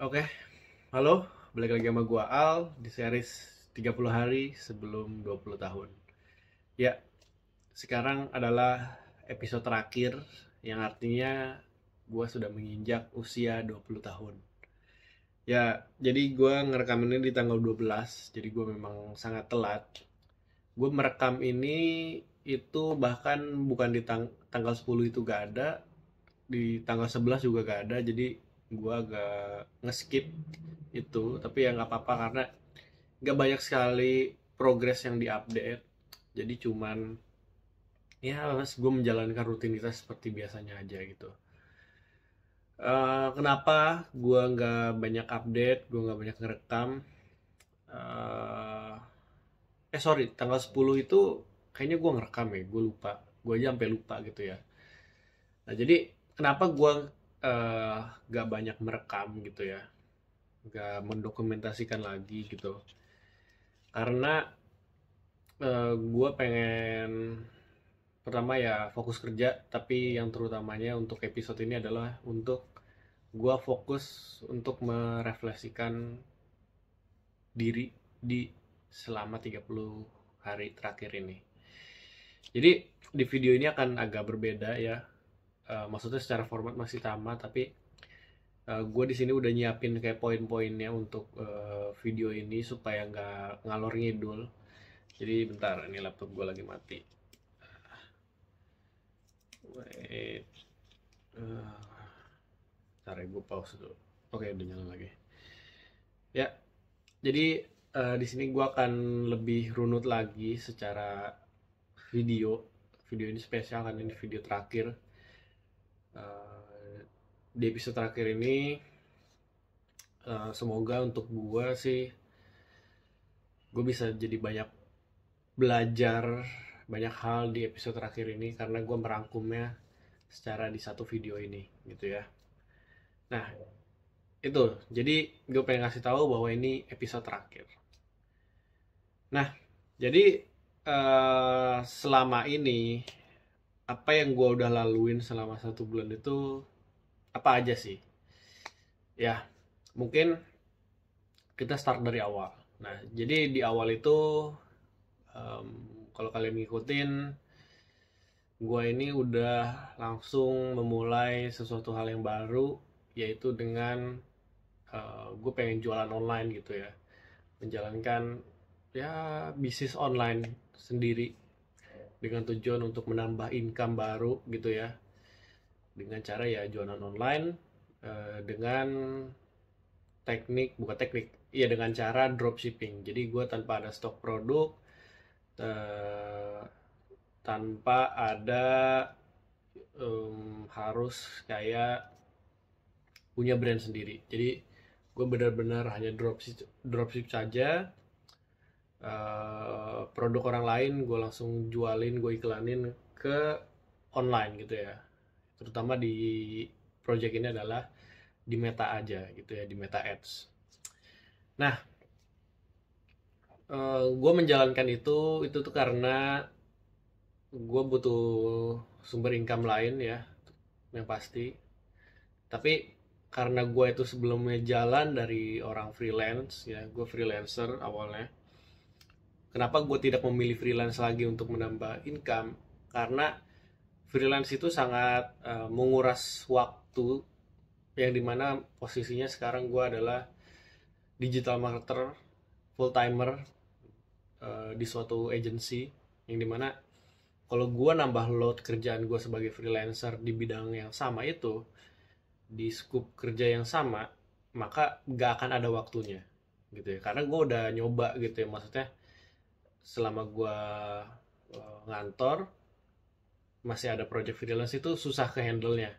Oke, halo, balik lagi sama gua Al di series 30 hari sebelum 20 tahun. Ya, sekarang adalah episode terakhir yang artinya gua sudah menginjak usia 20 tahun. Ya, jadi gua ngerekam ini di tanggal 12, jadi gua memang sangat telat. Gua merekam ini itu bahkan bukan di tanggal 10 itu gak ada, di tanggal 11 juga gak ada, jadi gua agak ngeskip itu, tapi ya nggak apa-apa karena nggak banyak sekali progres yang diupdate. Jadi cuman ya gue menjalankan rutinitas seperti biasanya aja gitu. Kenapa gue nggak banyak update, gue nggak banyak ngerekam? eh Sorry, tanggal 10 itu kayaknya gue ngerekam ya, gue lupa, gue aja sampai lupa gitu ya. Nah jadi kenapa gue uh, nggak banyak merekam gitu ya, nggak mendokumentasikan lagi gitu, karena gue pengen pertama ya fokus kerja, tapi yang terutamanya untuk episode ini adalah untuk gue fokus untuk merefleksikan diri di selama 30 hari terakhir ini. Jadi di video ini akan agak berbeda ya. Maksudnya secara format masih sama, tapi gue di sini udah nyiapin kayak poin-poinnya untuk video ini supaya nggak ngalor ngidul. Jadi bentar, ini laptop gue lagi mati. Wait. Ntar ya, gue pause dulu. Oke, udah nyala lagi. Ya, jadi di sini gue akan lebih runut lagi secara video. Video ini spesial kan, ini video terakhir. Eh, di episode terakhir ini, semoga untuk gue sih, gue bisa jadi banyak belajar banyak hal di episode terakhir ini karena gue merangkumnya secara di satu video ini gitu ya. Nah, itu. Jadi gue pengen ngasih tahu bahwa ini episode terakhir. Nah, jadi selama ini apa yang gue udah laluin selama 1 bulan itu apa aja sih? Ya, mungkin kita start dari awal. Nah, jadi di awal itu em, kalau kalian ngikutin, gue ini udah langsung memulai sesuatu hal yang baru, yaitu dengan gue pengen jualan online gitu ya, menjalankan ya bisnis online sendiri dengan tujuan untuk menambah income baru gitu ya, dengan cara ya jualan online, dengan teknik, bukan teknik, iya dengan cara dropshipping. Jadi gue tanpa ada stok produk, eh, tanpa ada harus kayak punya brand sendiri. Jadi gue benar-benar hanya dropship saja. Produk orang lain gue langsung jualin, gue iklanin ke online gitu ya, terutama di project ini adalah di Meta aja gitu ya, di Meta Ads. Nah, gue menjalankan itu tuh karena gue butuh sumber income lain ya, yang pasti. Tapi karena gue itu sebelumnya jalan dari orang freelance ya, gue freelancer awalnya. Kenapa gue tidak memilih freelance lagi untuk menambah income? Karena freelance itu sangat menguras waktu, yang dimana posisinya sekarang gue adalah digital marketer full timer di suatu agency, yang dimana kalau gue nambah load kerjaan gue sebagai freelancer di bidang yang sama itu, di scope kerja yang sama, maka gak akan ada waktunya gitu ya, karena gue udah nyoba gitu ya, maksudnya selama gue ngantor masih ada project freelance itu susah ke handle nya.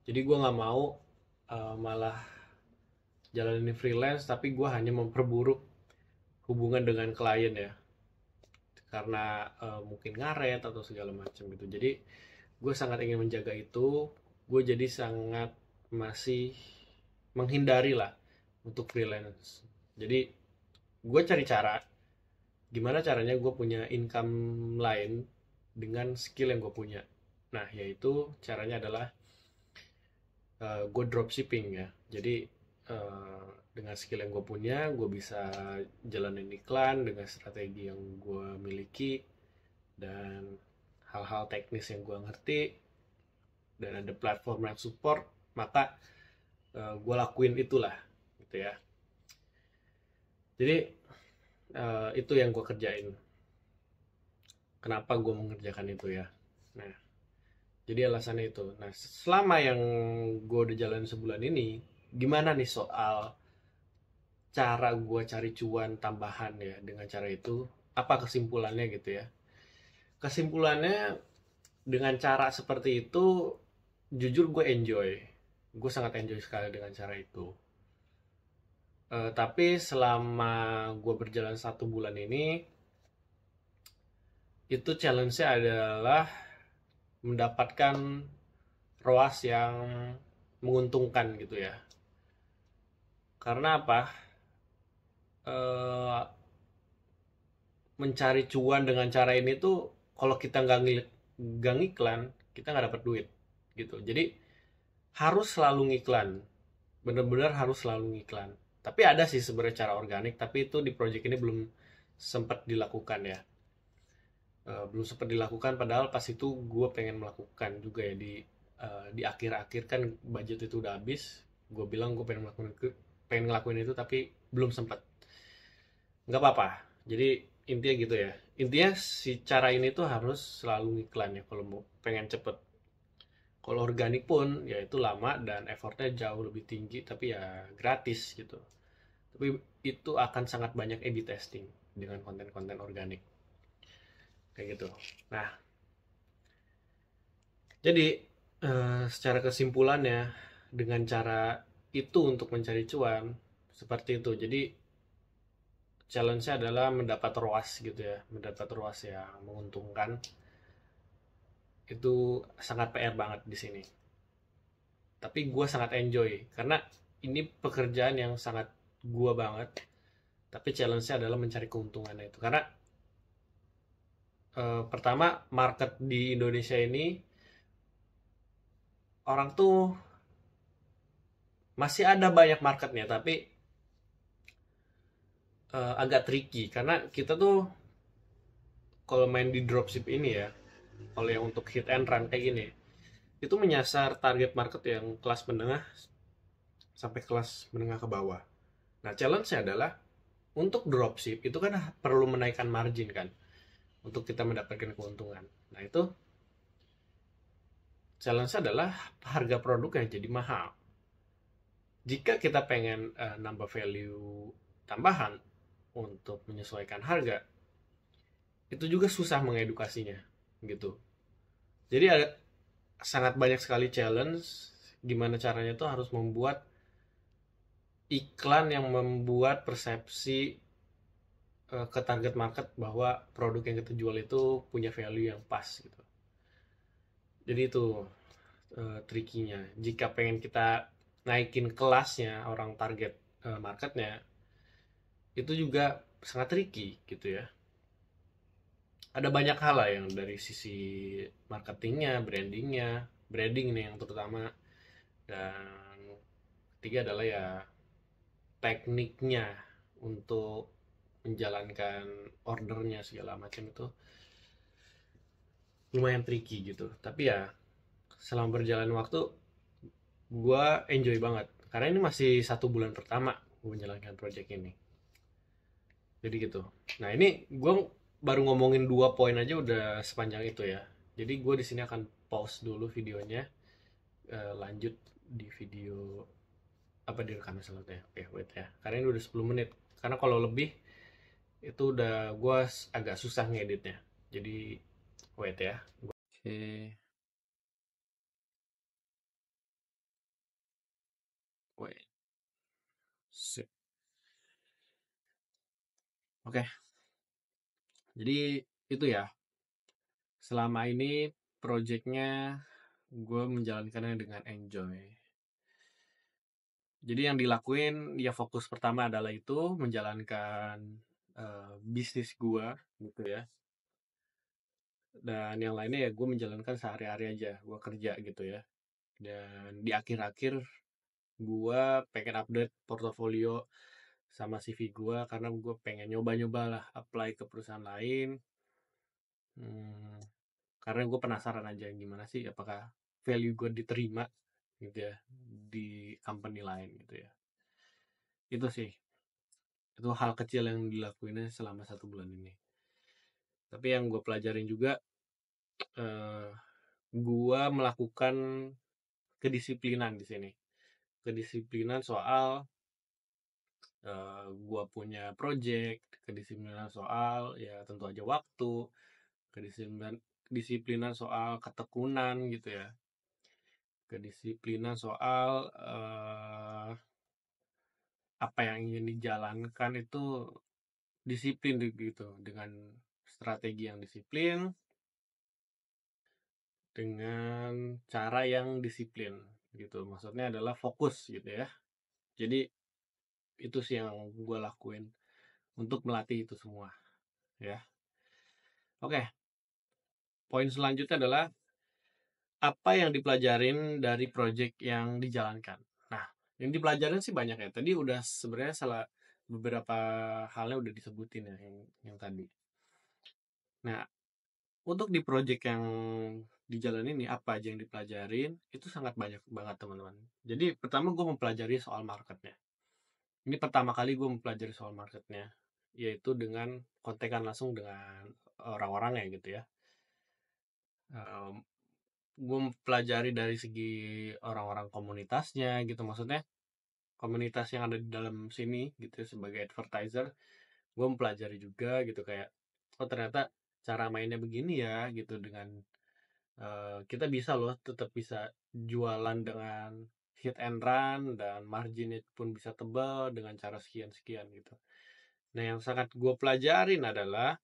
Jadi gue nggak mau malah jalan ini freelance tapi gue hanya memperburuk hubungan dengan klien ya, karena mungkin ngaret atau segala macam gitu. Jadi gue sangat ingin menjaga itu. Gue jadi sangat masih menghindari lah untuk freelance. Jadi gue cari cara gimana caranya gue punya income lain dengan skill yang gue punya. Nah, yaitu caranya adalah gue dropshipping ya. Jadi dengan skill yang gue punya, gue bisa jalanin iklan dengan strategi yang gue miliki dan hal-hal teknis yang gue ngerti, dan ada platform yang support, maka gue lakuin itulah gitu ya. Jadi itu yang gue kerjain. Kenapa gue mengerjakan itu ya? Nah, jadi alasannya itu. Nah, selama yang gue udah jalan sebulan ini, gimana nih soal cara gue cari cuan tambahan ya dengan cara itu? Apa kesimpulannya gitu ya? Kesimpulannya, dengan cara seperti itu, jujur gue enjoy. Gue sangat enjoy sekali dengan cara itu. Tapi selama gue berjalan 1 bulan ini, itu challenge-nya adalah mendapatkan ROAS yang menguntungkan gitu ya. Karena apa? Eh, Mencari cuan dengan cara ini tuh, kalau kita nggak ngiklan, kita nggak dapat duit gitu. Jadi harus selalu ngiklan, bener-bener harus selalu ngiklan. Tapi ada sih sebenarnya cara organik, tapi itu di project ini belum sempat dilakukan ya. Belum sempat dilakukan, padahal pas itu gue pengen melakukan juga ya di akhir-akhir kan budget itu udah habis. Gue bilang gue pengen ngelakuin itu, tapi belum sempat. Nggak apa-apa. Jadi intinya gitu ya. Intinya si cara ini tuh harus selalu iklan ya kalau mau pengen cepet. Kalau organik pun ya itu lama dan effortnya jauh lebih tinggi, tapi ya gratis gitu. Tapi itu akan sangat banyak A/B testing dengan konten-konten organik kayak gitu. Nah, jadi secara kesimpulannya, dengan cara itu untuk mencari cuan seperti itu. Jadi challenge-nya adalah mendapat ROAS gitu ya, mendapat ROAS yang menguntungkan. Itu sangat PR banget di sini. Tapi gue sangat enjoy karena ini pekerjaan yang sangat gue banget. Tapi challenge-nya adalah mencari keuntungannya itu. Karena pertama, market di Indonesia ini, orang tuh masih ada banyak marketnya, tapi agak tricky karena kita tuh kalau main di dropship ini ya, kalau yang untuk hit and run kayak gini, itu menyasar target market yang kelas menengah sampai kelas menengah ke bawah. Nah, challenge-nya adalah untuk dropship itu kan perlu menaikkan margin kan untuk kita mendapatkan keuntungan. Nah, itu challenge-nya adalah harga produk yang jadi mahal. Jika kita pengen nambah value tambahan untuk menyesuaikan harga, itu juga susah mengedukasinya gitu. Jadi ada sangat banyak sekali challenge, gimana caranya tuh harus membuat iklan yang membuat persepsi ke target market bahwa produk yang kita jual itu punya value yang pas gitu. Jadi itu trikinya. Jika pengen kita naikin kelasnya orang target marketnya, itu juga sangat tricky gitu ya. Ada banyak hal lah yang dari sisi marketingnya, branding nih yang terutama, dan ketiga adalah ya tekniknya untuk menjalankan ordernya segala macam itu lumayan tricky gitu. Tapi ya selama berjalan waktu, gue enjoy banget karena ini masih 1 bulan pertama gue menjalankan project ini. Jadi gitu. Nah, ini gue baru ngomongin 2 poin aja udah sepanjang itu ya. Jadi gue di sini akan pause dulu videonya, lanjut di video apa direkam selanjutnya. Oke, wait ya. Karena ini udah 10 menit. Karena kalau lebih itu udah gue agak susah ngeditnya. Jadi wait ya. Oke, wait. Sip. Oke, jadi itu ya. Selama ini projectnya gue menjalankannya dengan enjoy. Jadi yang dilakuin ya, fokus pertama adalah itu menjalankan bisnis gue gitu ya. Dan yang lainnya ya gue menjalankan sehari-hari aja, gue kerja gitu ya. Dan di akhir-akhir gue pengen update portofolio sama CV gue karena gue pengen nyoba-nyoba lah apply ke perusahaan lain. Hmm, karena gue penasaran aja gimana sih apakah value gue diterima gitu ya di company lain gitu ya. Itu sih, itu hal kecil yang dilakuinnya selama 1 bulan ini. Tapi yang gue pelajarin juga, eh, gue melakukan kedisiplinan di sini. Kedisiplinan soal gue punya project, kedisiplinan soal ya tentu aja waktu, kedisiplinan soal ketekunan gitu ya, kedisiplinan soal apa yang ingin dijalankan itu disiplin gitu, dengan strategi yang disiplin, dengan cara yang disiplin gitu. Maksudnya adalah fokus gitu ya. Jadi itu sih yang gue lakuin untuk melatih itu semua ya. Oke, poin selanjutnya adalah apa yang dipelajarin dari project yang dijalankan. Nah, yang dipelajarin sih banyak ya. Tadi udah sebenarnya beberapa halnya udah disebutin ya yang tadi. Nah, untuk di project yang di jalan ini apa aja yang dipelajarin itu sangat banyak banget teman-teman. Jadi pertama gue mempelajari soal marketnya. Ini pertama kali gue mempelajari soal marketnya, yaitu dengan kontekan langsung dengan orang-orangnya gitu ya. Gue mempelajari dari segi orang-orang komunitasnya gitu, maksudnya komunitas yang ada di dalam sini gitu ya, sebagai advertiser gue mempelajari juga gitu kayak oh ternyata cara mainnya begini ya gitu, dengan kita bisa loh tetap bisa jualan dengan hit and run dan marginnya pun bisa tebal dengan cara sekian-sekian gitu. Nah yang sangat gue pelajarin adalah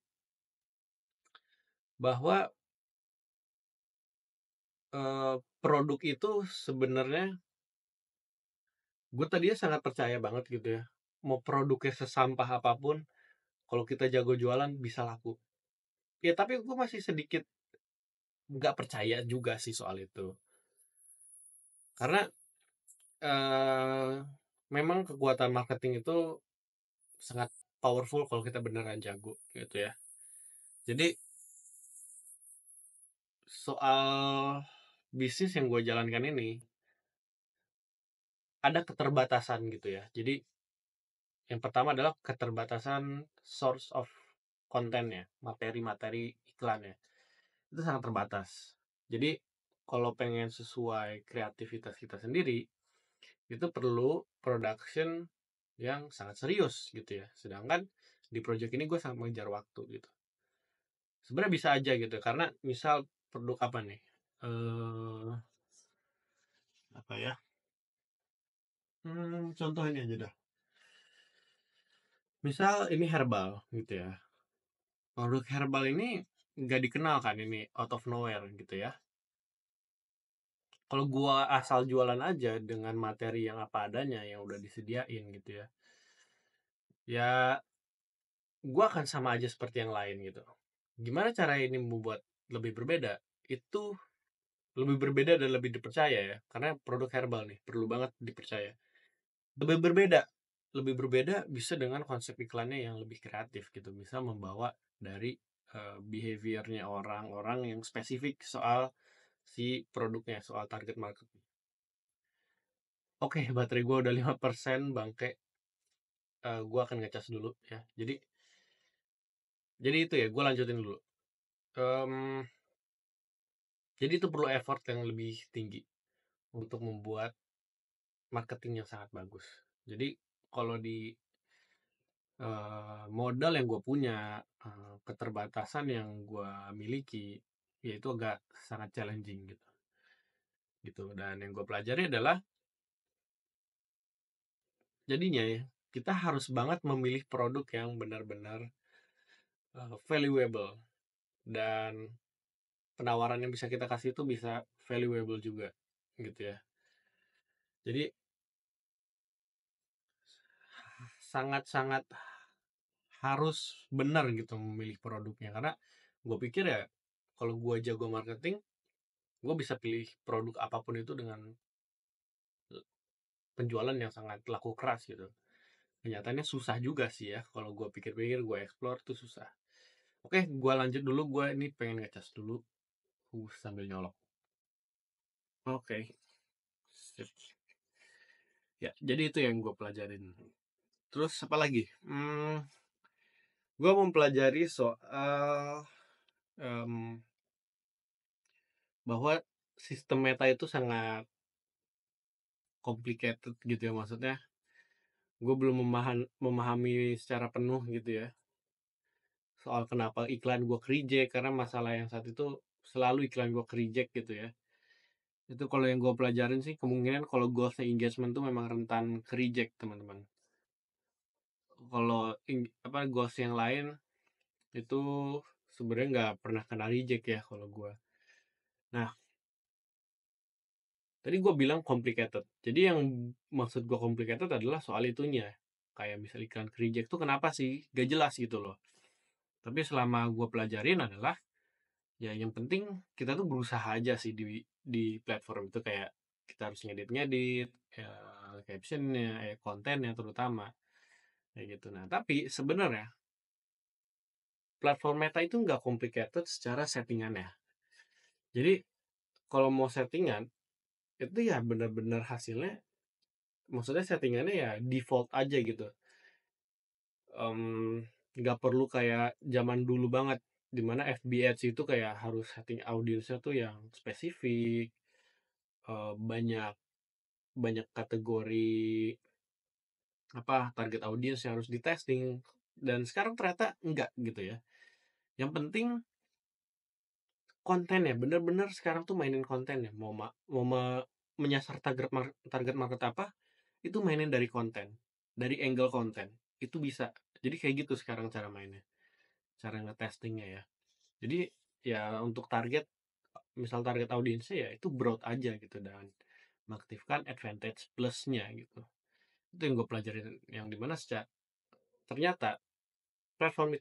bahwa produk itu sebenarnya gue tadinya sangat percaya banget gitu ya, mau produknya sesampah apapun kalau kita jago jualan bisa laku ya, tapi gue masih sedikit nggak percaya juga sih soal itu karena eh, memang kekuatan marketing itu sangat powerful kalau kita beneran jago gitu ya. Jadi soal bisnis yang gue jalankan ini ada keterbatasan gitu ya. Jadi yang pertama adalah keterbatasan source of kontennya, materi-materi iklannya itu sangat terbatas. Jadi kalau pengen sesuai kreativitas kita sendiri itu perlu production yang sangat serius gitu ya. Sedangkan di project ini gue sangat mengejar waktu gitu. Sebenarnya bisa aja gitu karena misal produk apa nih? Apa ya? Contoh ini aja dah. Misal ini herbal gitu ya. Produk herbal ini nggak dikenal kan, ini out of nowhere gitu ya. Kalau gua asal jualan aja dengan materi yang apa adanya yang udah disediain gitu ya, ya gua akan sama aja seperti yang lain gitu. Gimana cara ini membuat lebih berbeda? Itu lebih berbeda dan lebih dipercaya ya, karena produk herbal nih perlu banget dipercaya. Lebih berbeda, lebih berbeda bisa dengan konsep iklannya yang lebih kreatif gitu, bisa membawa dari behaviornya orang-orang yang spesifik soal si produknya, soal target market. Oke, baterai gue udah 5% bangke. Gue akan ngecas dulu ya. Jadi itu ya, gue lanjutin dulu. Em, jadi itu perlu effort yang lebih tinggi untuk membuat marketing yang sangat bagus. Jadi kalau di modal yang gue punya, keterbatasan yang gue miliki, ya itu agak sangat challenging gitu. Gitu. Dan yang gue pelajari adalah jadinya ya kita harus banget memilih produk yang benar-benar valuable, dan penawaran yang bisa kita kasih itu bisa valuable juga gitu ya. Jadi sangat-sangat harus benar gitu memilih produknya karena gue pikir ya kalau gue jago marketing gue bisa pilih produk apapun itu dengan penjualan yang sangat laku keras gitu. Kenyataannya susah juga sih ya, kalau gue pikir-pikir, gue explore tuh susah. Oke, gue lanjut dulu, gue ini pengen ngecas dulu sambil nyolok. Oke, sip. Ya, jadi itu yang gue pelajarin. Terus apa lagi? Gue mempelajari soal bahwa sistem meta itu sangat complicated gitu ya, maksudnya gue belum memahami secara penuh gitu ya soal kenapa iklan gue reject, karena masalah yang saat itu selalu iklan gue reject gitu ya. Itu kalau yang gue pelajarin sih, kemungkinan kalau goalsnya engagement tuh memang rentan reject teman-teman. Kalau goals yang lain itu sebenarnya nggak pernah kena reject ya kalau gue. Nah, tadi gue bilang complicated. Jadi yang maksud gue complicated adalah soal itunya. Kayak misal iklan reject tuh kenapa sih? Gak jelas gitu loh. Tapi selama gue pelajarin adalah, ya yang penting kita tuh berusaha aja sih di platform itu, kayak kita harus ngedit ya, captionnya, kontennya terutama kayak gitu. Nah, tapi sebenarnya platform Meta itu nggak complicated secara settingannya. Jadi kalau mau settingan itu ya benar-benar hasilnya, maksudnya settingannya ya default aja gitu. Nggak perlu kayak zaman dulu banget, dimana FB Ads itu kayak harus setting audiensnya tuh yang spesifik, banyak banyak kategori target audiens yang harus di testing, dan sekarang ternyata enggak gitu ya. Yang penting konten ya, bener-bener sekarang tuh mainin konten ya, menyasar target market apa, itu mainin dari konten, dari angle konten itu bisa. Jadi kayak gitu sekarang cara mainnya, cara ngetestingnya ya. Jadi ya untuk misal target audiensnya ya itu broad aja gitu, dan mengaktifkan advantage plusnya gitu. Itu yang gue pelajarin, yang dimana ternyata platform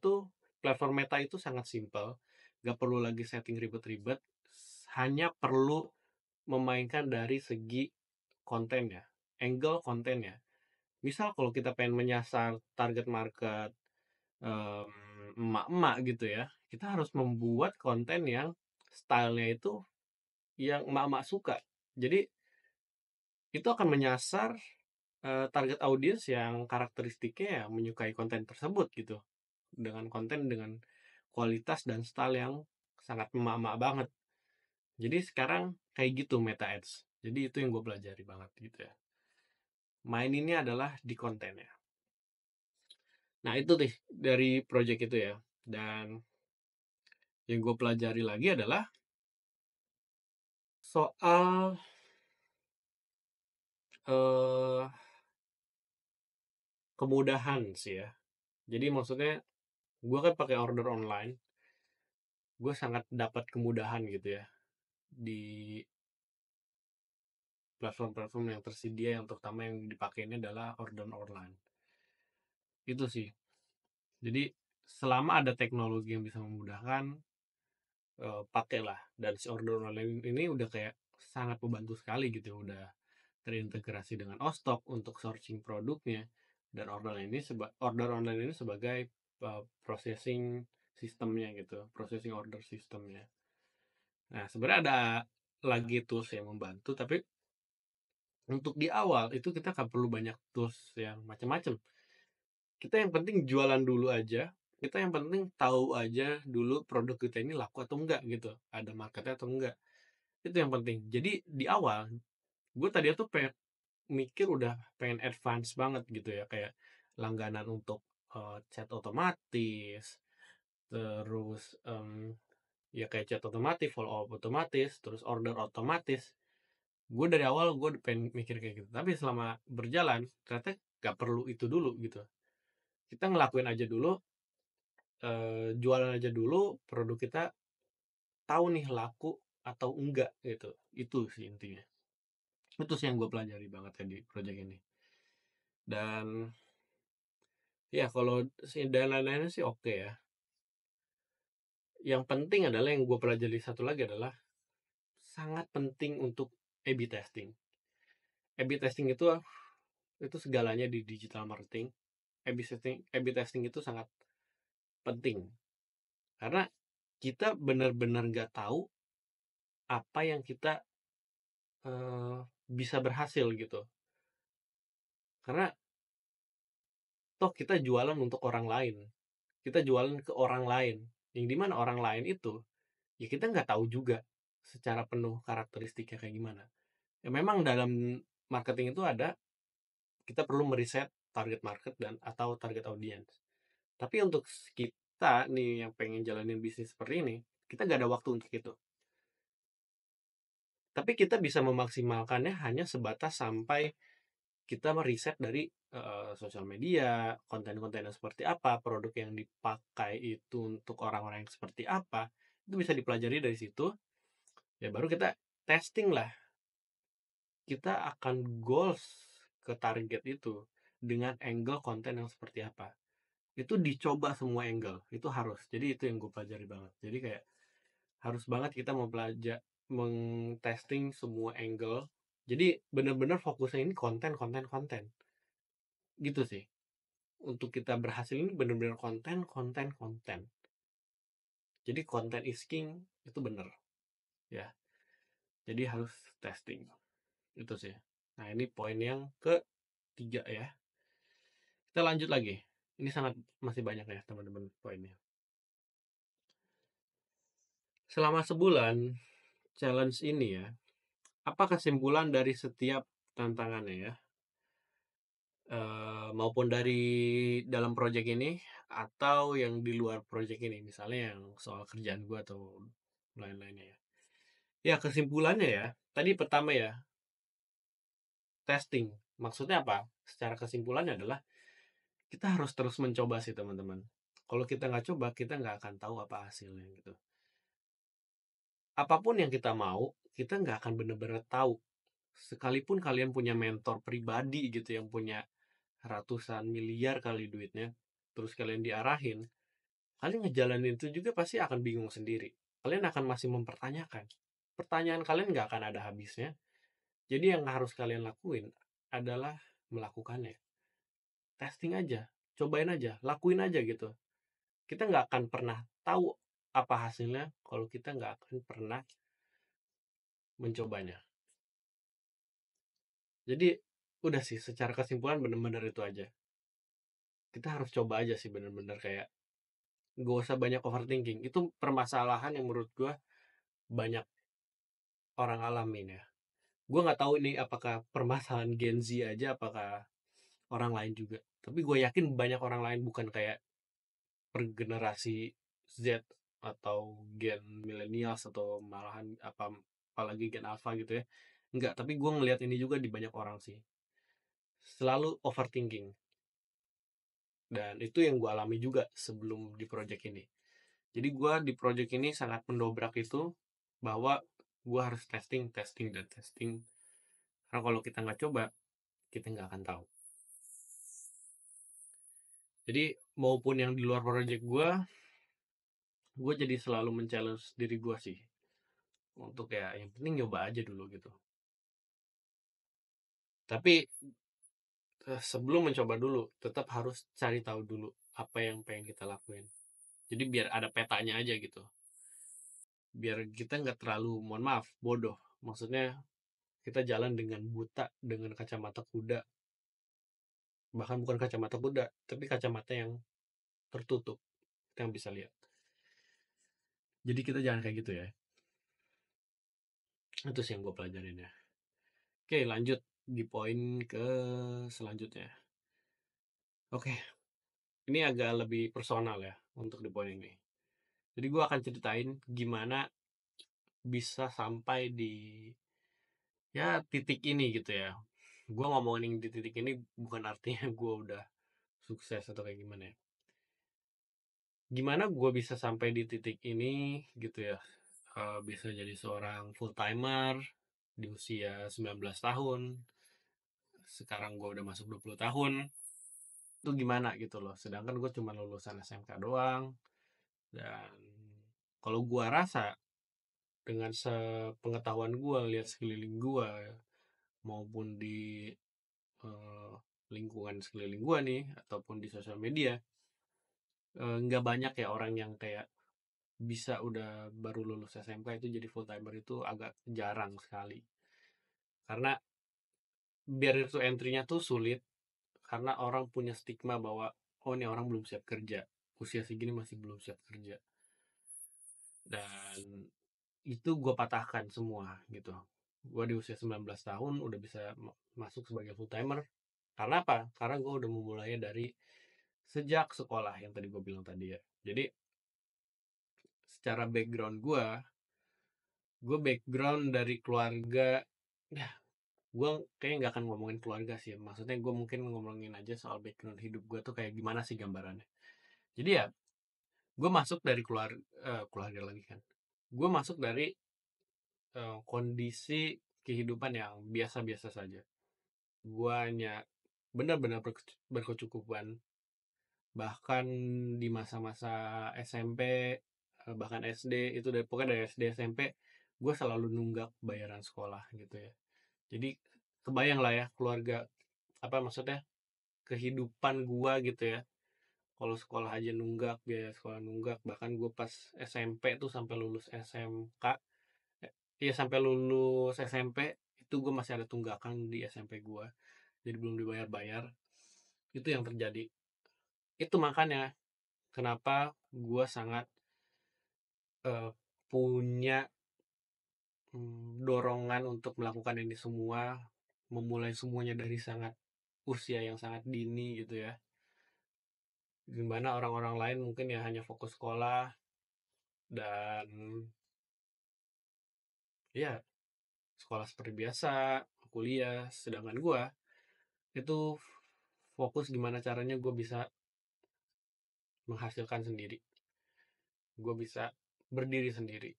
Meta itu sangat simpel, gak perlu lagi setting ribet-ribet, hanya perlu memainkan dari segi konten ya, angle konten ya. Misal kalau kita pengen menyasar target market emak-emak gitu ya, kita harus membuat konten yang stylenya itu yang emak-emak suka. Jadi itu akan menyasar target audiens yang karakteristiknya ya menyukai konten tersebut gitu, dengan konten dengan kualitas dan style yang sangat emak-emak banget. Jadi sekarang kayak gitu Meta Ads. Jadi itu yang gue pelajari banget gitu ya. Main ini adalah di kontennya. Nah itu deh dari project itu ya. Dan yang gue pelajari lagi adalah soal eh, kemudahan sih ya. Jadi maksudnya gue kan pakai order online, gue sangat dapat kemudahan gitu ya di platform-platform yang tersedia, yang terutama yang dipakai ini adalah order online. Itu sih. Jadi selama ada teknologi yang bisa memudahkan, pakailah. Dan si order online ini udah kayak sangat membantu sekali gitu, udah terintegrasi dengan Ostok untuk sourcing produknya, dan order online ini sebagai processing sistemnya gitu, processing order sistemnya. Nah, sebenarnya ada lagi tools yang membantu, tapi untuk di awal itu kita nggak perlu banyak tools yang macam-macam. Kita yang penting jualan dulu aja. Kita yang penting tahu aja dulu produk kita ini laku atau enggak gitu, ada marketnya atau enggak. Itu yang penting. Jadi di awal gue tadi tuh mikir udah pengen advance banget gitu ya, kayak langganan untuk chat otomatis, terus ya kayak chat otomatis, follow up otomatis, terus order otomatis. Gue dari awal gue pengen mikir kayak gitu, tapi selama berjalan ternyata gak perlu itu dulu gitu. Kita ngelakuin aja dulu, jualan aja dulu produk kita, tahu nih laku atau enggak gitu. Itu sih intinya. Itu sih yang gue pelajari banget ya di project ini. Dan ya kalau dan lain-lainnya sih oke ya. Yang penting adalah, yang gue pelajari satu lagi adalah sangat penting untuk A/B testing. A/B testing itu itu segalanya di digital marketing. A/B testing itu sangat penting karena kita benar-benar nggak tahu apa yang kita bisa berhasil gitu. Karena toh kita jualan untuk orang lain, kita jualan ke orang lain, yang dimana orang lain itu ya kita nggak tahu juga secara penuh karakteristiknya kayak gimana. Ya memang dalam marketing itu ada, kita perlu meriset target market dan atau target audience. Tapi untuk kita nih yang pengen jalanin bisnis seperti ini, kita nggak ada waktu untuk itu. Tapi kita bisa memaksimalkannya hanya sebatas sampai kita meriset dari sosial media, konten-konten yang seperti apa, produk yang dipakai itu untuk orang-orang yang seperti apa, itu bisa dipelajari dari situ. Ya baru kita testing lah, kita akan goals ke target itu dengan angle konten yang seperti apa. Itu dicoba semua angle, itu harus. Jadi itu yang gue pelajari banget. Jadi kayak harus banget kita meng-testing semua angle. Jadi benar-benar fokusnya ini konten, konten, konten. Gitu sih. Untuk kita berhasil ini benar-benar konten, konten, konten. Jadi konten is king itu benar ya. Jadi harus testing. Itu sih. Nah, ini poin yang ketiga ya. Kita lanjut lagi. Ini sangat masih banyak ya teman-teman poinnya. Selama sebulan challenge ini ya, apa kesimpulan dari setiap tantangannya ya? Maupun dari dalam project ini atau yang di luar project ini, misalnya yang soal kerjaan gue atau lain-lainnya ya. Ya kesimpulannya ya, tadi pertama ya, testing. Maksudnya apa? Secara kesimpulannya adalah kita harus terus mencoba sih teman-teman. Kalau kita nggak coba, kita nggak akan tahu apa hasilnya gitu. Apapun yang kita mau, kita nggak akan benar-benar tahu. Sekalipun kalian punya mentor pribadi gitu yang punya ratusan miliar kali duitnya, terus kalian diarahin, kalian ngejalanin itu juga pasti akan bingung sendiri. Kalian akan masih mempertanyakan. Pertanyaan kalian nggak akan ada habisnya. Jadi yang harus kalian lakuin adalah melakukannya. Testing aja, cobain aja, lakuin aja gitu. Kita nggak akan pernah tahu apa hasilnya kalau kita nggak akan pernah mencobanya. Jadi udah sih, secara kesimpulan bener-bener itu aja. Kita harus coba aja sih bener-bener kayak gak usah banyak overthinking. Itu permasalahan yang menurut gue banyak orang alamin ya. Gue nggak tahu ini apakah permasalahan Gen Z aja, apakah orang lain juga. Tapi gue yakin banyak orang lain bukan kayak per generasi Z atau gen millennials atau malahan apalagi gen alpha gitu ya. Enggak, tapi gue ngelihat ini juga di banyak orang sih. Selalu overthinking. Dan itu yang gue alami juga sebelum di project ini. Jadi gue di project ini sangat mendobrak itu bahwa gue harus testing, testing, dan testing. Karena kalau kita nggak coba, kita nggak akan tahu. Jadi maupun yang di luar project gue jadi selalu men-challenge diri gue sih. Untuk ya yang penting nyoba aja dulu gitu. Tapi sebelum mencoba dulu, tetap harus cari tahu dulu apa yang pengen kita lakuin. Jadi biar ada petanya aja gitu. Biar kita nggak terlalu, mohon maaf, bodoh. Maksudnya kita jalan dengan buta, dengan kacamata kuda. Bahkan bukan kacamata kuda, tapi kacamata yang tertutup. Kita yang bisa lihat. Jadi kita jangan kayak gitu ya. Itu sih yang gue pelajarin ya. Oke, lanjut di poin ke selanjutnya. Oke, ini agak lebih personal ya untuk di poin ini. Jadi gue akan ceritain gimana bisa sampai di ya titik ini gitu ya. Gue ngomongin di titik ini bukan artinya gue udah sukses atau kayak gimana ya. Gimana gue bisa sampai di titik ini gitu ya. Bisa jadi seorang full timer di usia 19 tahun. Sekarang gue udah masuk 20 tahun. Itu gimana gitu loh. Sedangkan gue cuma lulusan SMK doang. Dan kalau gue rasa dengan sepengetahuan gue lihat sekeliling gue maupun di lingkungan sekeliling gue nih ataupun di sosial media, nggak banyak ya orang yang kayak bisa udah baru lulus SMK itu jadi full timer, itu agak jarang sekali. Karena biar itu entry-nya tuh sulit, karena orang punya stigma bahwa oh ini orang belum siap kerja, usia segini masih belum siap kerja. Dan itu gue patahkan semua gitu. Gue di usia 19 tahun udah bisa masuk sebagai full timer. Karena apa? Karena gue udah memulainya dari sejak sekolah yang tadi gue bilang tadi ya. Jadi secara background gue background dari keluarga, ya gue kayaknya nggak akan ngomongin keluarga sih. Maksudnya gue mungkin ngomongin aja soal background hidup gue tuh kayak gimana sih gambarannya. Jadi ya gue masuk dari keluarga lagi kan. Gue masuk dari kondisi kehidupan yang biasa-biasa saja. Gue hanya benar-benar berkecukupan. Bahkan di masa-masa SMP, bahkan SD, itu pokoknya dari SD SMP, gue selalu nunggak bayaran sekolah gitu ya. Jadi kebayang lah ya keluarga, apa maksudnya, kehidupan gue gitu ya. Kalau sekolah aja nunggak, biaya sekolah nunggak, bahkan gue pas SMP tuh sampai lulus SMK, iya sampai lulus SMP, itu gue masih ada tunggakan di SMP gue. Jadi belum dibayar-bayar. Itu yang terjadi. Itu makanya kenapa gue sangat punya dorongan untuk melakukan ini semua, memulai semuanya dari usia yang sangat dini gitu ya. Dimana orang-orang lain mungkin ya hanya fokus sekolah dan ya sekolah seperti biasa, kuliah. Sedangkan gue itu fokus gimana caranya gue bisa menghasilkan sendiri, gue bisa berdiri sendiri.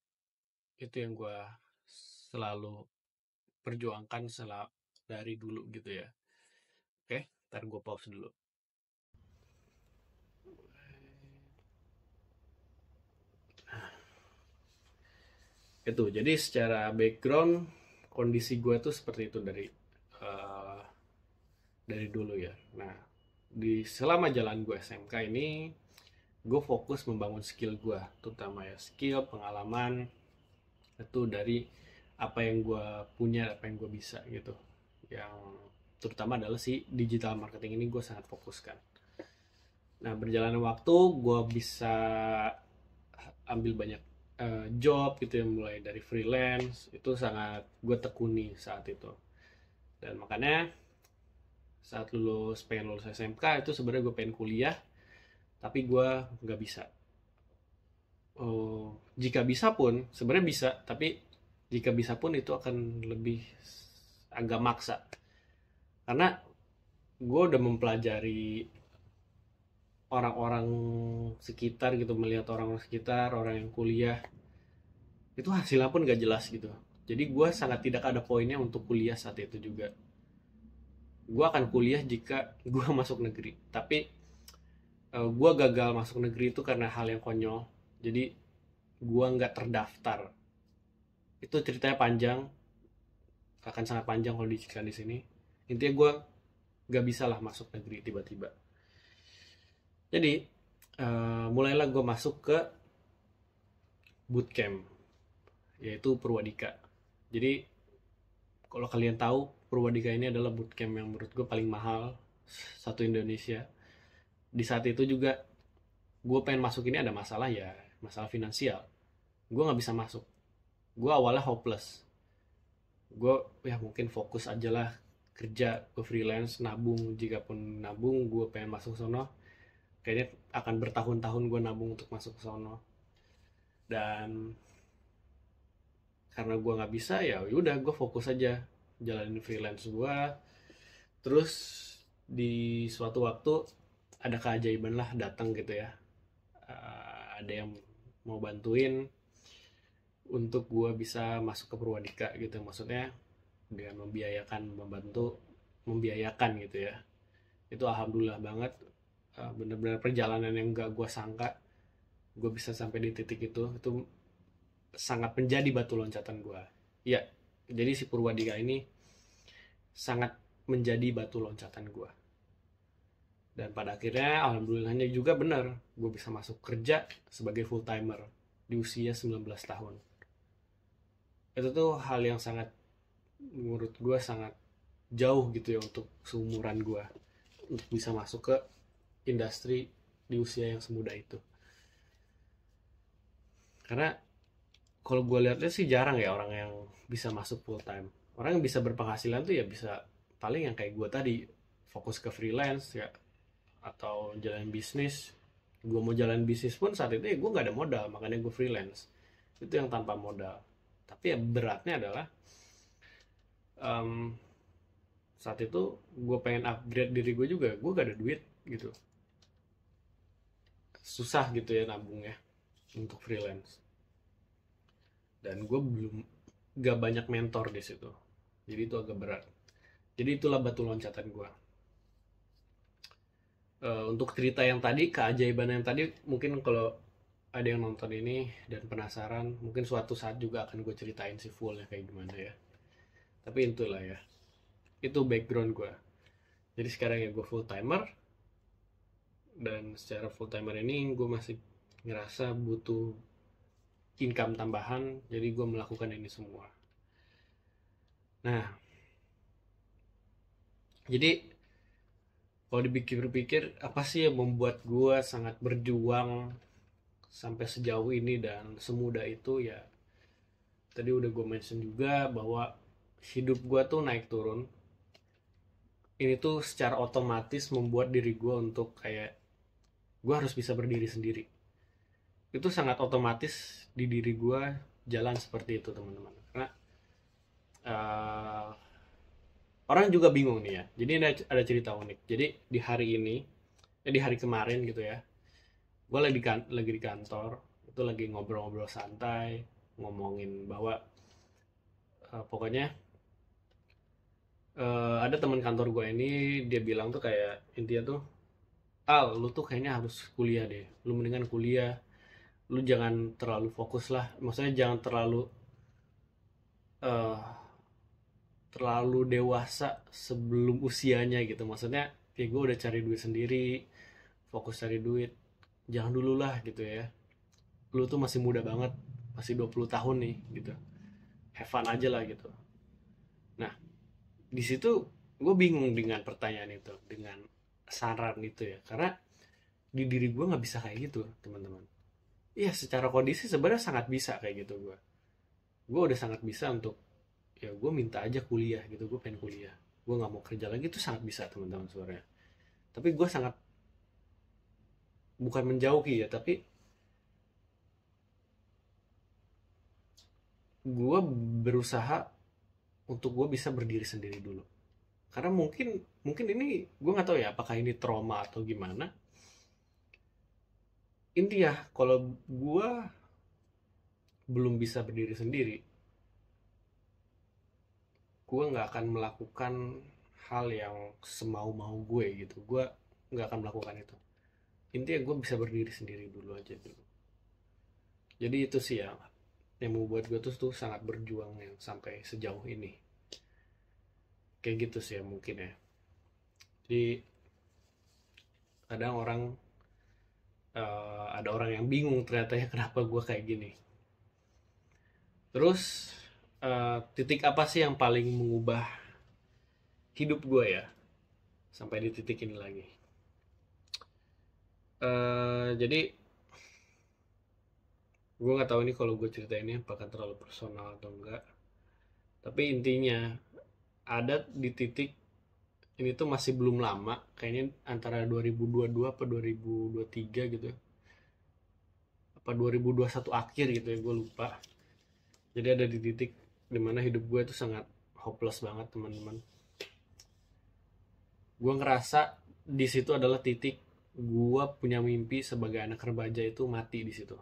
Itu yang gue selalu perjuangkan dari dulu gitu ya. Oke, ntar gue pause dulu. Itu jadi secara background kondisi gue tuh seperti itu uh, dari dulu ya. Nah, di selama jalan gue SMK ini, gue fokus membangun skill gue, terutama ya skill pengalaman itu dari apa yang gue punya, apa yang gue bisa gitu. Yang terutama adalah si digital marketing ini gue sangat fokuskan. Nah, berjalannya waktu gue bisa ambil banyak job gitu ya, mulai dari freelance, itu sangat gue tekuni saat itu. Dan makanya saat pengen lulus SMK itu sebenarnya gue pengen kuliah, tapi gue nggak bisa. Jika bisa pun sebenarnya bisa, tapi jika bisa pun itu akan lebih agak maksa, karena gue udah mempelajari orang-orang sekitar gitu, melihat orang-orang sekitar, orang yang kuliah, itu hasilnya pun gak jelas gitu. Jadi gue sangat tidak ada poinnya untuk kuliah saat itu juga. Gue akan kuliah jika gue masuk negeri, tapi gue gagal masuk negeri itu karena hal yang konyol. Jadi gue nggak terdaftar. Itu ceritanya panjang, akan sangat panjang kalau diceritakan di sini. Intinya gue nggak bisa lah masuk negeri tiba-tiba. Jadi mulailah gue masuk ke bootcamp, yaitu Purwadika. Jadi kalau kalian tahu, Purwadika ini adalah bootcamp yang menurut gue paling mahal satu Indonesia. Di saat itu juga gue pengen masuk ini ada masalah ya, masalah finansial. Gue nggak bisa masuk. Gue awalnya hopeless. Gue ya mungkin fokus aja lah kerja, ke freelance, nabung. Jika pun nabung, gue pengen masuk sono. Kayaknya akan bertahun-tahun gue nabung untuk masuk ke sono. Dan karena gue nggak bisa, ya udah gue fokus aja jalanin freelance gue. Terus di suatu waktu ada keajaiban lah datang gitu ya. Ada yang mau bantuin untuk gue bisa masuk ke Purwadika gitu, maksudnya dia membiayakan gitu ya. Itu alhamdulillah banget, bener-bener perjalanan yang gak gue sangka gue bisa sampai di titik itu sangat menjadi batu loncatan gue ya. Jadi si Purwadika ini sangat menjadi batu loncatan gue. Dan pada akhirnya alhamdulillahnya juga benar, gue bisa masuk kerja sebagai full timer di usia 19 tahun. Itu tuh hal yang sangat, menurut gue sangat jauh gitu ya untuk seumuran gue, untuk bisa masuk ke industri di usia yang semuda itu. Karena kalau gue lihatnya sih jarang ya orang yang bisa masuk full time. Orang yang bisa berpenghasilan tuh ya bisa paling yang kayak gue tadi, fokus ke freelance ya, atau jalan bisnis. Gue mau jalan bisnis pun saat itu ya gue nggak ada modal, makanya gue freelance. Itu yang tanpa modal. Tapi ya beratnya adalah, em, saat itu gue pengen upgrade diri gue juga, gue gak ada duit gitu. Susah gitu ya nabungnya untuk freelance. Dan gue belum, gak banyak mentor di situ. Jadi itu agak berat. Jadi itulah batu loncatan gue. Untuk cerita yang tadi, keajaiban yang tadi, mungkin kalau ada yang nonton ini dan penasaran, mungkin suatu saat juga akan gue ceritain si fullnya kayak gimana ya. Tapi itulah ya, itu background gue. Jadi sekarang ya gue full timer, dan secara full timer ini gue masih ngerasa butuh income tambahan, jadi gue melakukan ini semua. Nah, jadi kalau dipikir-pikir, apa sih yang membuat gue sangat berjuang sampai sejauh ini dan semudah itu ya, tadi udah gue mention juga bahwa hidup gue tuh naik turun. Ini tuh secara otomatis membuat diri gue untuk kayak, gue harus bisa berdiri sendiri. Itu sangat otomatis di diri gue jalan seperti itu teman-teman. Karena uh, orang juga bingung nih ya. Jadi ada cerita unik. Jadi di hari ini, di hari kemarin gitu ya, gue lagi di kantor, itu lagi ngobrol-ngobrol santai, ngomongin bahwa, pokoknya, ada teman kantor gue ini, dia bilang tuh kayak intinya tuh, Al, lu tuh kayaknya harus kuliah deh. Lu mendingan kuliah, lu jangan terlalu fokus lah. Maksudnya jangan terlalu, eh, terlalu dewasa sebelum usianya gitu. Maksudnya ya gue udah cari duit sendiri, fokus cari duit, jangan dulu lah gitu ya. Lu tuh masih muda banget, masih 20 tahun nih gitu, have fun aja lah gitu. Nah, di situ gue bingung dengan pertanyaan itu, dengan saran itu ya, karena di diri gue nggak bisa kayak gitu teman-teman. Iya, secara kondisi sebenarnya sangat bisa kayak gitu. Gue udah sangat bisa untuk, ya gue minta aja kuliah gitu, gue pengen kuliah, gue nggak mau kerja lagi, itu sangat bisa teman-teman sebenarnya. Tapi gue sangat, bukan menjauhi ya, tapi gue berusaha untuk gue bisa berdiri sendiri dulu. Karena mungkin mungkin ini gue nggak tahu ya, apakah ini trauma atau gimana. Intinya kalau gue belum bisa berdiri sendiri, gue nggak akan melakukan hal yang semau-mau gue gitu. Gue nggak akan melakukan itu. Intinya gue bisa berdiri sendiri dulu aja dulu. Jadi itu sih yang membuat gue tuh sangat berjuang yang sampai sejauh ini. Kayak gitu sih ya mungkin ya. Jadi kadang orang, ada orang yang bingung ternyata ya kenapa gue kayak gini. Terus, titik apa sih yang paling mengubah hidup gue ya sampai di titik ini lagi? Jadi gue nggak tahu ini kalau gue cerita ini apakah terlalu personal atau enggak. Tapi intinya ada di titik ini tuh masih belum lama, kayaknya antara 2022 apa 2023 gitu, apa 2021 akhir gitu ya, gue lupa. Jadi ada di titik dimana hidup gue tuh sangat hopeless banget teman-teman. Gue ngerasa di situ adalah titik gue punya mimpi sebagai anak remaja itu mati di situ.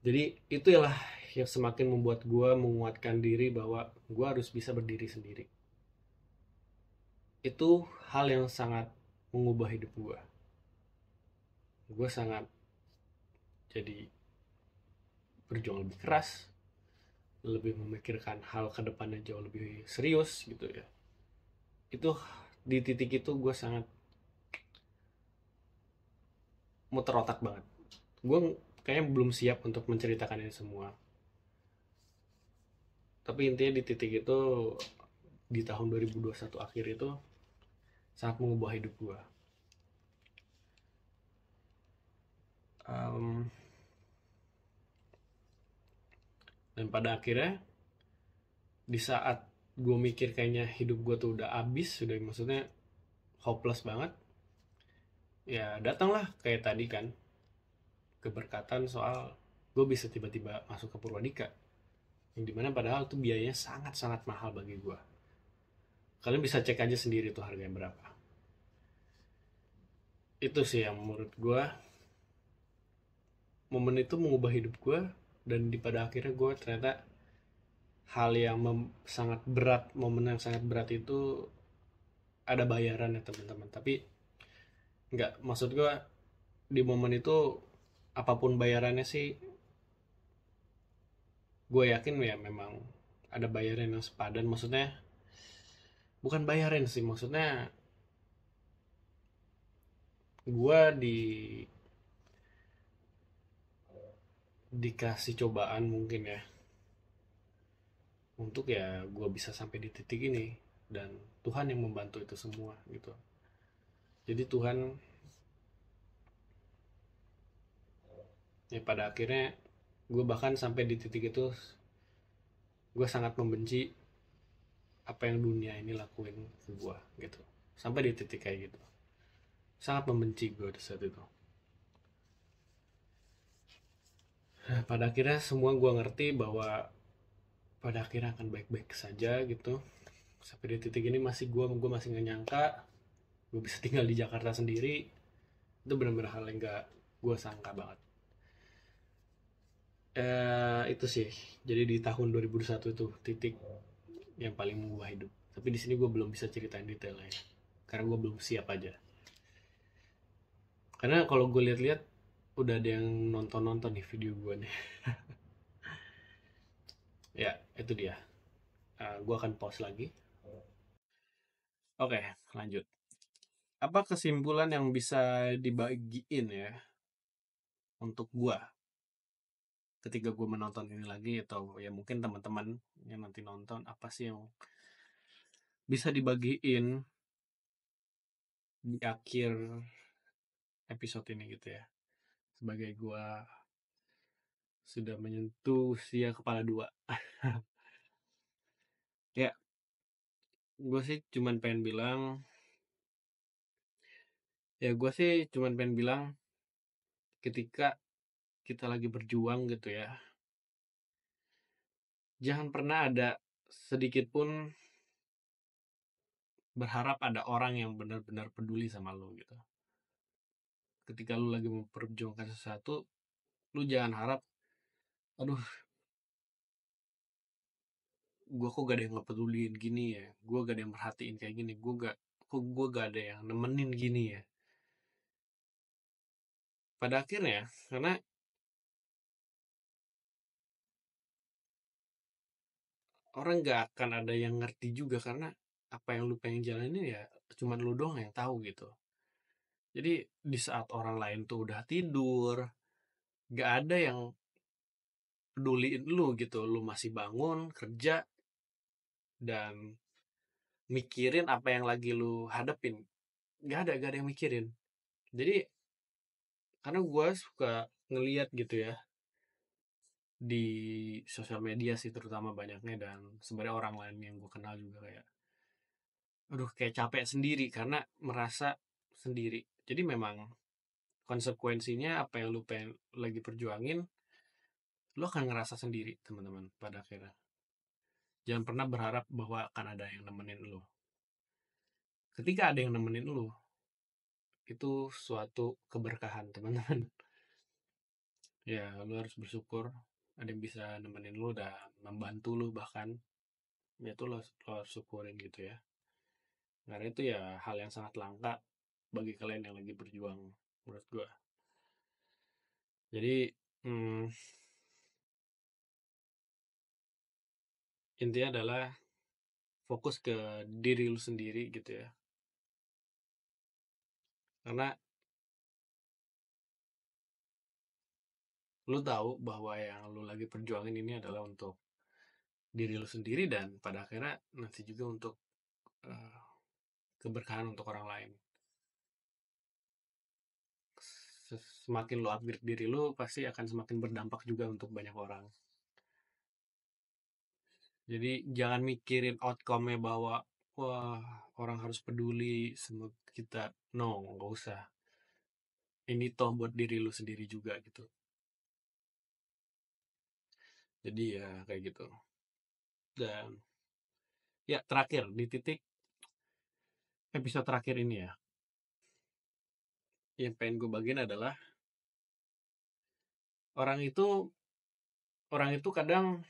Jadi itu lah yang semakin membuat gue menguatkan diri bahwa gue harus bisa berdiri sendiri. Itu hal yang sangat mengubah hidup gue. Gue sangat jadi berjuang lebih keras, lebih memikirkan hal ke depannya jauh lebih serius gitu ya. Itu di titik itu gue sangat muter otak banget. Gue kayaknya belum siap untuk menceritakan ini semua. Tapi intinya di titik itu, di tahun 2021 akhir itu sangat mengubah hidup gue. Um, dan pada akhirnya di saat gue mikir kayaknya hidup gue tuh udah abis, sudah maksudnya hopeless banget, ya datanglah kayak tadi kan keberkatan soal gue bisa tiba-tiba masuk ke Purwadika, yang dimana padahal tuh biayanya sangat-sangat mahal bagi gue. Kalian bisa cek aja sendiri tuh harganya berapa. Itu sih yang menurut gue, momen itu mengubah hidup gue. Dan di pada akhirnya gue ternyata hal yang sangat berat, momen yang sangat berat itu ada bayaran ya teman-teman. Tapi nggak, maksud gue di momen itu apapun bayarannya sih, gue yakin ya memang ada bayaran yang sepadan. Maksudnya bukan bayaran sih, maksudnya gue dikasih cobaan mungkin ya, untuk ya gue bisa sampai di titik ini. Dan Tuhan yang membantu itu semua gitu. Jadi Tuhan, ya pada akhirnya gue bahkan sampai di titik itu gue sangat membenci apa yang dunia ini lakuin ke gue gitu. Sampai di titik kayak gitu, sangat membenci gue di saat itu. Nah, pada akhirnya semua gue ngerti bahwa pada akhirnya akan baik-baik saja gitu. Sampai di titik ini masih gue masih nggak nyangka gue bisa tinggal di Jakarta sendiri. Itu benar-benar hal yang gak gue sangka banget. Itu sih, jadi di tahun 2021 itu titik yang paling mengubah hidup. Tapi di sini gue belum bisa ceritain detailnya karena gue belum siap aja. Karena kalau gue lihat-lihat udah ada yang nonton nih video gue nih. Ya itu dia. Gue akan pause lagi. Oke, lanjut. Apa kesimpulan yang bisa dibagiin ya untuk gue ketika gue menonton ini lagi, atau ya mungkin teman-teman yang nanti nonton, apa sih yang bisa dibagiin di akhir episode ini gitu ya, sebagai gue sudah menyentuh usia kepala dua. Ya, gue sih cuman pengen bilang, ketika kita lagi berjuang gitu ya, jangan pernah ada sedikit pun berharap ada orang yang benar-benar peduli sama lo gitu. Ketika lu lagi memperjuangkan sesuatu, lu jangan harap, aduh, gue kok gak ada yang ngepeduliin gini ya, gue gak ada yang merhatiin kayak gini, gue gak ada yang nemenin gini ya. Pada akhirnya, karena orang gak akan ada yang ngerti juga, karena apa yang lu pengen jalanin ya cuman lu doang yang tahu gitu. Jadi di saat orang lain tuh udah tidur, gak ada yang peduliin lu gitu. Lu masih bangun kerja dan mikirin apa yang lagi lu hadapin. Gak ada yang mikirin. Jadi karena gue suka ngeliat gitu ya di sosial media sih terutama banyaknya, dan sebenarnya orang lain yang gue kenal juga kayak, aduh, kayak capek sendiri karena merasa sendiri. Jadi memang konsekuensinya apa yang lu pengen lagi perjuangin, lu akan ngerasa sendiri teman-teman pada akhirnya. Jangan pernah berharap bahwa akan ada yang nemenin lu. Ketika ada yang nemenin lu, itu suatu keberkahan teman-teman. Ya lu harus bersyukur ada yang bisa nemenin lu dan membantu lu bahkan. Ya itu lo harus syukurin gitu ya. Karena itu ya hal yang sangat langka bagi kalian yang lagi berjuang menurut gue. Jadi hmm, intinya adalah fokus ke diri lu sendiri gitu ya. Karena lu tahu bahwa yang lu lagi perjuangin ini adalah untuk diri lu sendiri dan pada akhirnya nanti juga untuk eh, keberkahan untuk orang lain. Semakin lu upgrade diri lu pasti akan semakin berdampak juga untuk banyak orang. Jadi jangan mikirin outcome-nya bahwa wah orang harus peduli sama kita. No, nggak usah. Ini toh buat diri lu sendiri juga gitu. Jadi ya kayak gitu. Dan ya terakhir di titik episode terakhir ini ya, yang pengen gue bagiin adalah orang itu orang itu kadang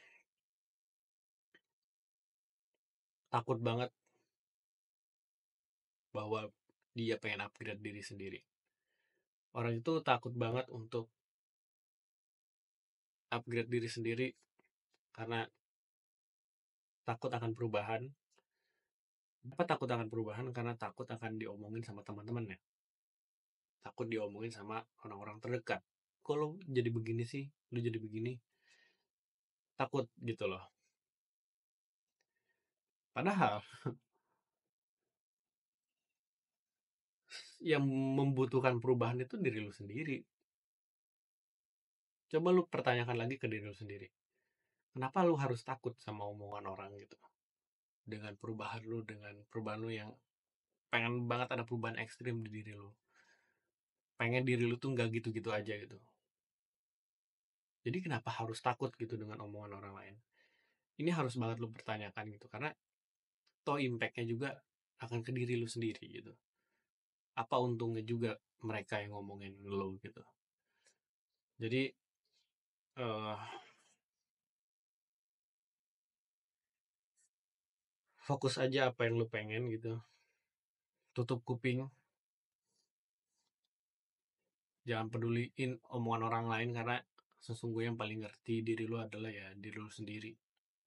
takut banget bahwa dia pengen upgrade diri sendiri. Orang itu takut banget untuk upgrade diri sendiri karena takut akan perubahan. Kenapa takut akan perubahan? Karena takut akan diomongin sama teman-temannya. Takut diomongin sama orang-orang terdekat. Kok lu jadi begini sih? Lu jadi begini? Takut gitu loh. Padahal yang membutuhkan perubahan itu diri lu sendiri. Coba lu pertanyakan lagi ke diri lu sendiri. Kenapa lu harus takut sama omongan orang gitu? Dengan perubahan lu yang pengen banget ada perubahan ekstrim di diri lu. Pengen diri lu tuh nggak gitu-gitu aja gitu. Jadi kenapa harus takut gitu dengan omongan orang lain? Ini harus banget lu pertanyakan gitu. Karena toh impactnya juga akan ke diri lu sendiri gitu. Apa untungnya juga mereka yang ngomongin lu gitu. Jadi eh fokus aja apa yang lu pengen gitu. Tutup kuping, jangan peduliin omongan orang lain karena sesungguhnya yang paling ngerti diri lu adalah ya diri lu sendiri.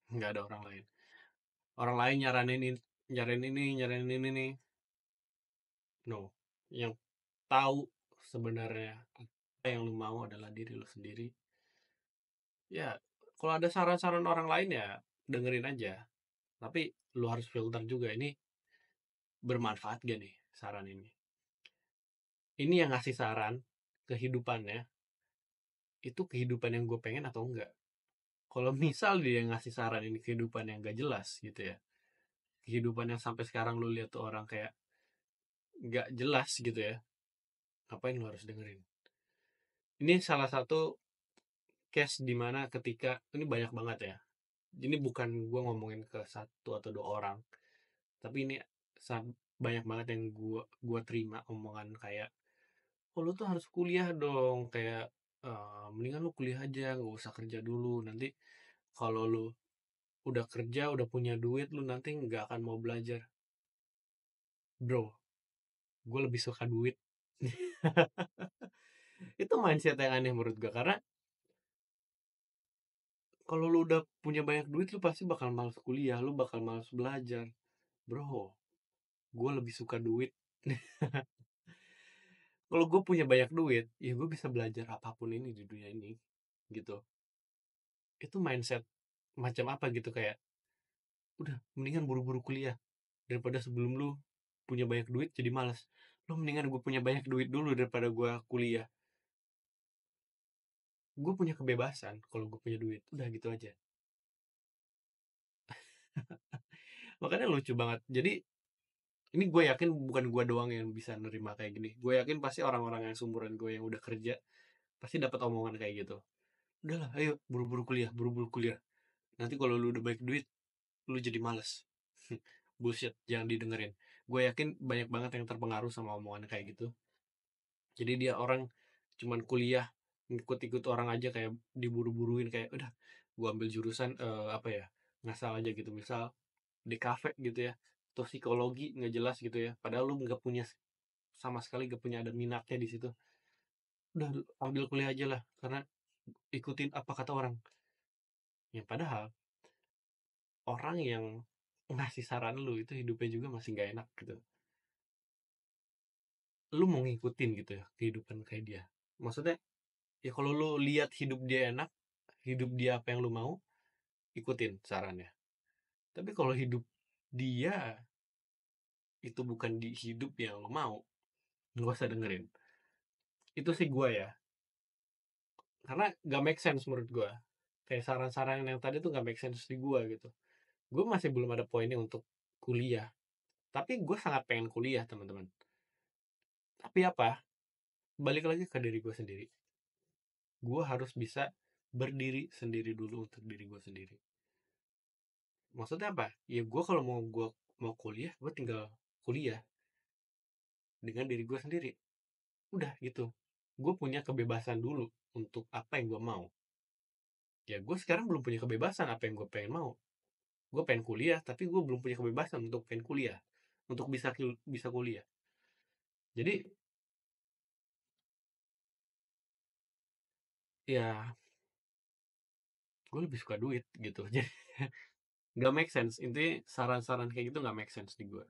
Nggak ada orang lain. Orang lain nyaranin ini nih. No. Yang tahu sebenarnya apa yang lu mau adalah diri lu sendiri. Ya, kalau ada saran-saran orang lain ya dengerin aja. Tapi lu harus filter juga ini bermanfaat gak nih saran ini. Ini yang ngasih saran kehidupannya itu kehidupan yang gue pengen atau enggak. Kalau misal dia ngasih saran ini kehidupan yang gak jelas gitu ya. Kehidupan yang sampai sekarang lu lihat tuh orang kayak gak jelas gitu ya. Ngapain lu harus dengerin? Ini salah satu case dimana ketika ini banyak banget ya. Ini bukan gue ngomongin ke satu atau dua orang, tapi ini banyak banget yang gua terima omongan kayak, oh lu tuh harus kuliah dong, kayak mendingan lu kuliah aja, nggak usah kerja dulu. Nanti kalau lu udah kerja, udah punya duit, lu nanti nggak akan mau belajar. Bro, gue lebih suka duit. Itu mindset yang aneh menurut gue karena kalau lu udah punya banyak duit lu pasti bakal malas kuliah, lu bakal malas belajar. Bro, gue lebih suka duit. Kalau gue punya banyak duit, ya gue bisa belajar apapun ini di dunia ini, gitu. Itu mindset macam apa gitu kayak, udah mendingan buru-buru kuliah daripada sebelum lu punya banyak duit jadi malas. Lu mendingan gue punya banyak duit dulu daripada gue kuliah. Gue punya kebebasan kalau gue punya duit, udah gitu aja. Makanya lucu banget. Jadi ini gue yakin bukan gue doang yang bisa nerima kayak gini. Gue yakin pasti orang-orang yang seumuran gue yang udah kerja pasti dapat omongan kayak gitu. Udahlah, ayo buru-buru kuliah, buru-buru kuliah. Nanti kalau lu udah banyak duit, lu jadi males. Bullshit, jangan didengerin. Gue yakin banyak banget yang terpengaruh sama omongan kayak gitu. Jadi dia orang cuman kuliah ngikut-ikut orang aja kayak diburu-buruin kayak udah gue ambil jurusan apa ya ngasal aja gitu misal di kafe gitu ya atau psikologi nggak jelas gitu ya padahal lu nggak punya sama sekali nggak punya ada minatnya di situ udah ambil kuliah aja lah karena ikutin apa kata orang yang padahal orang yang ngasih saran lu itu hidupnya juga masih nggak enak gitu. Lu mau ngikutin gitu ya kehidupan kayak dia. Maksudnya ya kalau lu lihat hidup dia enak, hidup dia apa yang lu mau, ikutin sarannya. Tapi kalau hidup dia itu bukan di hidup yang lu mau, nggak usah dengerin. Itu sih gue ya. Karena gak make sense menurut gue. Kayak saran-saran yang tadi tuh gak make sense di gue gitu. Gue masih belum ada poinnya untuk kuliah. Tapi gue sangat pengen kuliah, teman-teman. Tapi apa? Balik lagi ke diri gue sendiri. Gue harus bisa berdiri sendiri dulu untuk diri gue sendiri. Maksudnya apa? Ya gue mau kuliah, gue tinggal kuliah dengan diri gue sendiri. Udah gitu. Gue punya kebebasan dulu untuk apa yang gue mau. Ya gue sekarang belum punya kebebasan apa yang gue pengen mau. Gue pengen kuliah, tapi gue belum punya kebebasan untuk pengen kuliah. Untuk bisa kuliah. Jadi ya gue lebih suka duit gitu. Jadi gak make sense. Intinya saran-saran kayak gitu gak make sense di gue.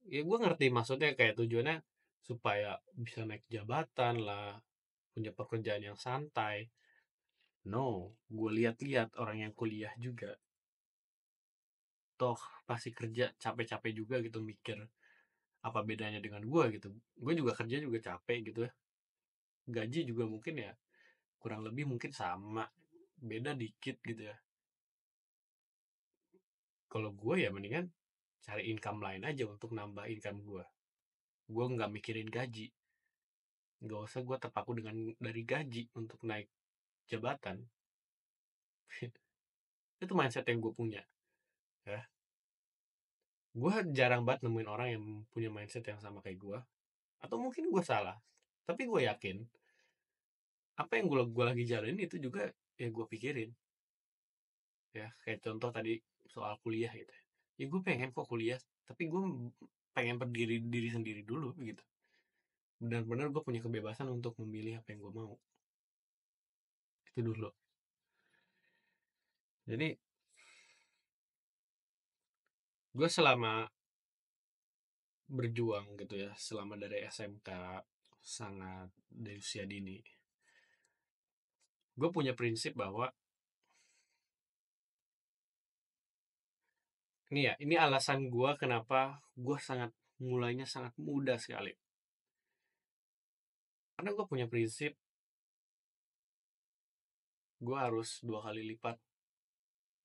Ya gue ngerti maksudnya kayak tujuannya supaya bisa naik jabatan lah, punya pekerjaan yang santai. No, gue lihat-lihat orang yang kuliah juga. Toh pasti kerja capek-capek juga gitu mikir apa bedanya dengan gue gitu. Gue juga kerja juga capek gitu ya. Gaji juga mungkin ya kurang lebih mungkin sama. Beda dikit gitu ya. Kalau gue ya mendingan cari income lain aja untuk nambah income gue. Gue nggak mikirin gaji. Nggak usah gue terpaku dengan dari gaji untuk naik jabatan. Itu mindset yang gue punya ya. Gue jarang banget nemuin orang yang punya mindset yang sama kayak gue. Atau mungkin gue salah. Tapi gue yakin apa yang gue lagi jalanin itu juga ya gue pikirin ya. Kayak contoh tadi soal kuliah gitu ya, gue pengen kok kuliah, tapi gue pengen berdiri diri sendiri dulu gitu. Benar-benar gue punya kebebasan untuk memilih apa yang gue mau. Itu dulu. Jadi gue selama berjuang gitu ya, selama dari SMK sangat dari usia dini, gue punya prinsip bahwa ini alasan gue kenapa gue mulainya sangat muda sekali. Karena gue punya prinsip gue harus 2 kali lipat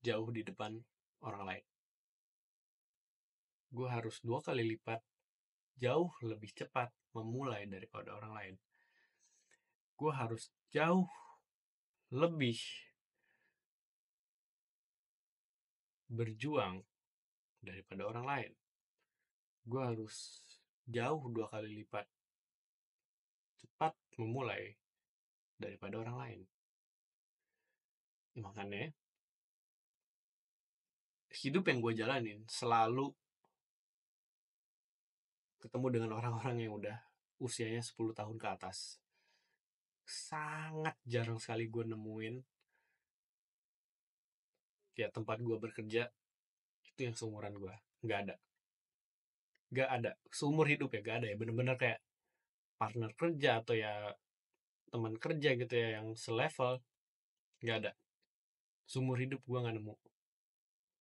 jauh di depan orang lain. Gue harus 2 kali lipat jauh lebih cepat memulai daripada orang lain. Gue harus jauh lebih berjuang daripada orang lain. Gue harus jauh 2 kali lipat cepat memulai daripada orang lain. Makanya hidup yang gue jalanin selalu ketemu dengan orang-orang yang udah usianya 10 tahun ke atas. Sangat jarang sekali gue nemuin ya tempat gue bekerja itu yang seumuran gue. Nggak ada. Nggak ada. Seumur hidup ya nggak ada ya. Bener-bener kayak partner kerja atau ya teman kerja gitu ya yang selevel. Nggak ada. Seumur hidup gue nggak nemu.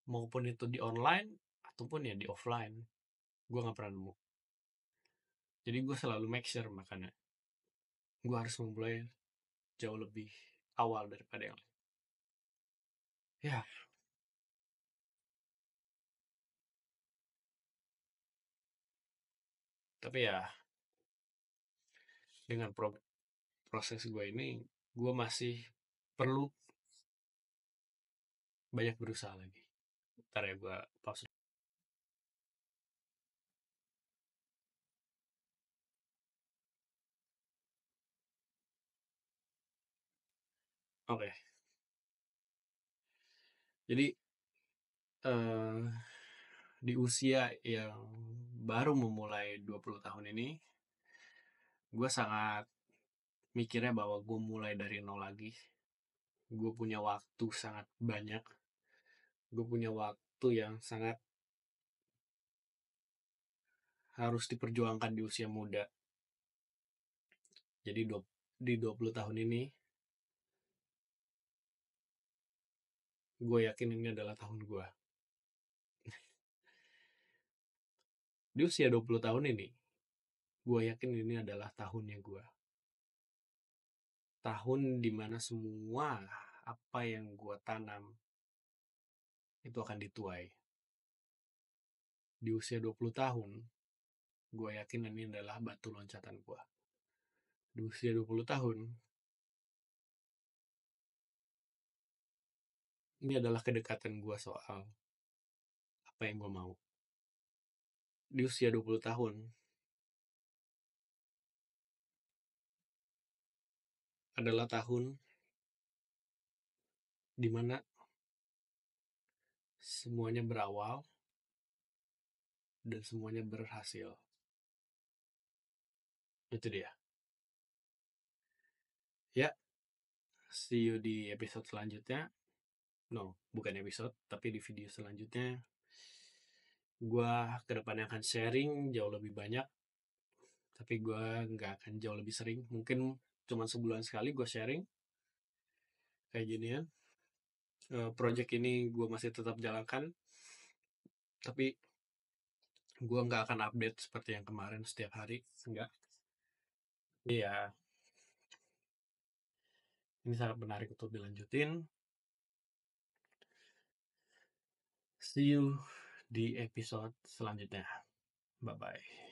Maupun itu di online ataupun ya di offline. Gue nggak pernah nemu. Jadi gue selalu make sure makanya gue harus memulai jauh lebih awal daripada yang lain. Ya, tapi ya dengan proses gue ini, gue masih perlu banyak berusaha lagi. Ntar ya gue pause. Oke, jadi eh, di usia yang baru memulai 20 tahun ini, gue sangat mikirnya bahwa gue mulai dari nol lagi. Gue punya waktu sangat banyak. Gue punya waktu yang sangat harus diperjuangkan di usia muda. Jadi di 20 tahun ini, gue yakin ini adalah tahun gue. Di usia 20 tahun ini, gue yakin ini adalah tahunnya gue. Tahun dimana semua apa yang gue tanam itu akan dituai. Di usia 20 tahun, gue yakin ini adalah batu loncatan gue. Di usia 20 tahun, ini adalah kedekatan gue soal apa yang gue mau. Di usia 20 tahun, adalah tahun dimana semuanya berawal dan semuanya berhasil. Itu dia. Ya, see you di episode selanjutnya. No, bukan episode, tapi di video selanjutnya. Gue kedepannya akan sharing jauh lebih banyak, tapi gue nggak akan jauh lebih sering. Mungkin cuma sebulan sekali gue sharing kayak gini ya. Project ini gue masih tetap jalankan, tapi gue nggak akan update seperti yang kemarin setiap hari. Enggak. Iya, ini sangat menarik untuk dilanjutin. See you di episode selanjutnya. Bye-bye.